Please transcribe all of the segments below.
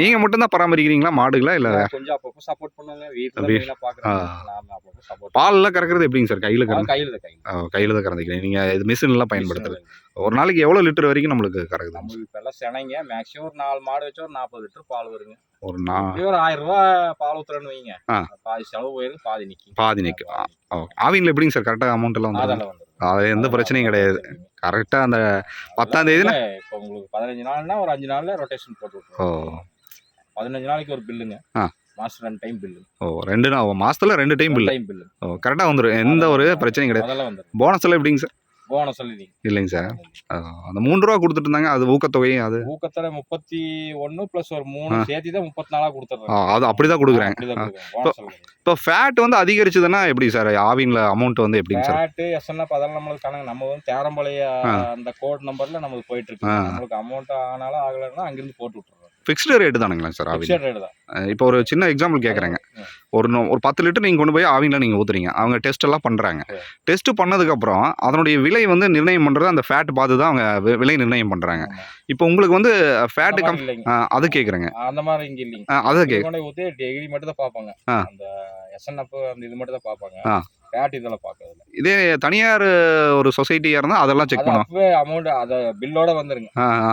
நீங்கள் மட்டும்தான் பராமரிக்கிறீங்களா மாடுகளா இல்லை? கொஞ்சம் அப்பப்போ சப்போர்ட் பண்ணுவாங்க வீட்டில் அப்பப்போ சப்போர்ட். பால்லாம் கறக்கிறது எப்படிங்க சார்? கையில் கறந்து கையில் தான் கறந்துக்கிறீங்க. நீங்கள் இது மிஷின்லாம் பயன்படுத்துறது? ஒரு நாளைக்கு எவ்வளோ லிட்டர் வரைக்கும் நம்மளுக்கு கறக்குது? நம்மளுக்கு இப்போல்லாம் செனைங்க மேக்ஸிமம் ஒரு 4 மாடு வச்சா ஒரு 40 லிட்டர் பால் வருங்க. ஒரு 1000 ரூபா பால் ஊற்றுறேன்னு வைங்க, பாதி செலவு போயிருக்கு, பாதி நிற்கும். ஆவின்ல எப்படிங்க சார் கரெக்டாக அமௌண்ட் எல்லாம் வந்து? அது எந்த பிரச்சனையும் கிடையாது. கரெக்டாக அந்த 10ஆம் தேதியில் இப்போ உங்களுக்கு 15 நாள்னா ஒரு 5 நாளில் ரொட்டேஷன் போட்டு விட்டுருவோம். 15 நாளைக்கு ஒரு பில்லுங்க. மாசம் 2 டைம் பில்லு. 2 மாசத்துல 2 டைம் பில்லு. கரெக்டாக வந்துடும். எந்த ஒரு பிரச்சனையும் கிடையாது. போனஸ் எல்லாம் எப்படிங்க சார்? போனஸ் இல்லைங்க சார். அந்த 3 ரூபா கொடுத்துட்டு இருந்தாங்க, அது ஊக்கத்தொகை. அது ஊக்கத்தொகை 31 + ஒரு 3 சேர்த்து தான் 34 கொடுத்துட்றாங்க. அது அப்படிதான் கொடுக்குறேன். இப்போ ஃபேட் வந்து அதிகரிச்சதுன்னா எப்படி சார்? ஆவின்ல அமௌண்ட் வந்து எப்படிங்க சார்? ஃபேட் எஸ்என்எஃப் அதெல்லாம் நம்மளுக்கு கணக்கு. நம்ம வந்து தேரம்பாளைய அந்த கோட் நம்பர்ல நமக்கு போயிட்டு இருக்கு. நம்மளுக்கு அமௌண்ட் ஆனாலும் ஆகலைன்னா அங்கிருந்து போட்டு விட்டுறோம். ஃபிக்ஸ்டு ரேட்டு தானுங்களா சார் ஆவின்? ஃபிக்ஸ்டு ரேட் தான். இப்போ ஒரு சின்ன எக்ஸாம்பிள் கேட்குறேங்க. ஒரு 10 லிட்டர் நீங்கள் கொண்டு போய் ஆவினில் நீங்கள் ஊற்றுறீங்க. அவங்க டெஸ்ட் எல்லாம் பண்ணுறாங்க. டெஸ்ட் பண்ணதுக்கப்புறம் அதனுடைய விலை வந்து நிர்ணயம் பண்ணுறது அந்த ஃபேட் பார்த்து தான் அவங்க விலை நிர்ணயம் பண்ணுறாங்க. இப்போ உங்களுக்கு வந்து ஃபேட்டு அது கேட்குறேங்க. அந்த மாதிரி இங்கே இல்லைங்க. அதை கேட்குறேன். ஊற்றி டிகிரி மட்டும் தான் பார்ப்பாங்க. அந்த எஸ்என்எஃப் அந்த இது மட்டும் தான் பார்ப்பாங்க. ஃபேட் இதெல்லாம் பார்க்கறதில்ல. இதே தனியார் ஒரு சொசைட்டியாக இருந்தால் அதெல்லாம் செக் பண்ணுவோம். அப்பவே அமௌண்ட் அதை பில்லோட வந்துருங்க.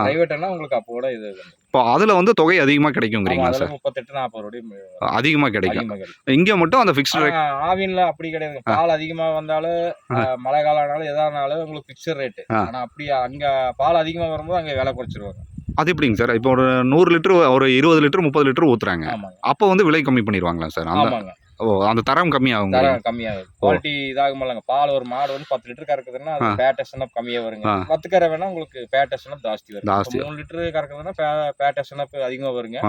பிரைவேட்னா உங்களுக்கு அப்போட இது இப்போ அதில் வந்து தொகை அதிகமாக கிடைக்குங்கிறீங்களா சார்? 38-40 ரூபாய் அதிகமாக கிடைக்கும். இங்கே மட்டும் அந்த ஃபிக்ஸ்டு ரேட். ஆவின்ல அப்படி கிடையாது. பால் அதிகமாக வந்தாலும் மழை காலம் ஆனாலும் எதானாலும் உங்களுக்கு ஃபிக்ஸ்டு ரேட்டு. ஆனால் அப்படி அங்கே பால் அதிகமாக வரும்போது அங்கே விலை குறைச்சிருவாங்க. அது எப்படிங்க சார்? இப்போ ஒரு 100 லிட்டர் ஒரு 20 லிட்டர் 30 லிட்டர் ஊற்றுறாங்க. அப்போ வந்து விலை கம்மி பண்ணிடுவாங்களா சார்? ஆமாங்க. அந்த தரம் கம்மியாகும். கம்மியாகும். குவாலிட்டி இதாகுமில்லங்க. பால் ஒரு மாடு வந்து 10 லிட்டர் கறக்குதுன்னா அது ஃபேட் எஸ்என்எஃப் கம்மியா வருங்க. 10 கரை வேணா உங்களுக்கு ஃபேட் எஸ்என்எஃப் ஜாஸ்தி வரும். 3 லிட்டர் கறக்குதுன்னா ஃபேட் எஸ்என்எஃப் அதிகமா வருங்க.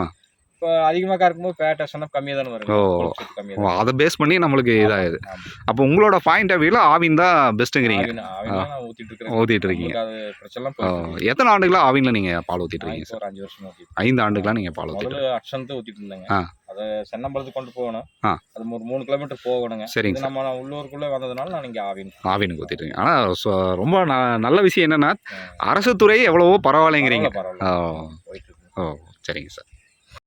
இப்போ அதிகமாக கறக்கும்போது ஃபேட் எஸ்என்எஃப் கம்மியாக தானே வருங்க. அதை பேஸ் பண்ணி நம்மளுக்கு இதாகுது. அப்போ உங்களோட பாயிண்ட் ஆஃப் வியூல ஆவின் தான் பெஸ்ட்டுங்கிறீங்க. ஊற்றிட்டு இருக்கீங்க. அது பிரச்சனை. எத்தனை ஆண்டுகளா ஆவின்ல நீங்கள் பால் ஊற்றிட்டு இருக்கீங்க சார்? ஒரு 5 வருஷம் 5 ஆண்டுகளா நீங்கள் பால் ஊற்றிட்டு? அக்ஷந்த் ஊற்றிட்டு இருந்தேங்க. அதை சென்னம்பலத்துக்கு கொண்டு போகணும். அது ஒரு 3 கிலோமீட்டர் போகணுங்க. சரிங்க. நம்ம உள்ளூருக்குள்ளே வந்ததுனால நான் இங்கே ஆவினுக்கு ஊற்றிட்டு. ஆனால் ரொம்ப நல்ல விஷயம் என்னன்னா அரசு துறை எவ்வளவோ பரவாயில்லைங்கிறீங்க. போயிட்டு இருக்கு. சரிங்க சார்.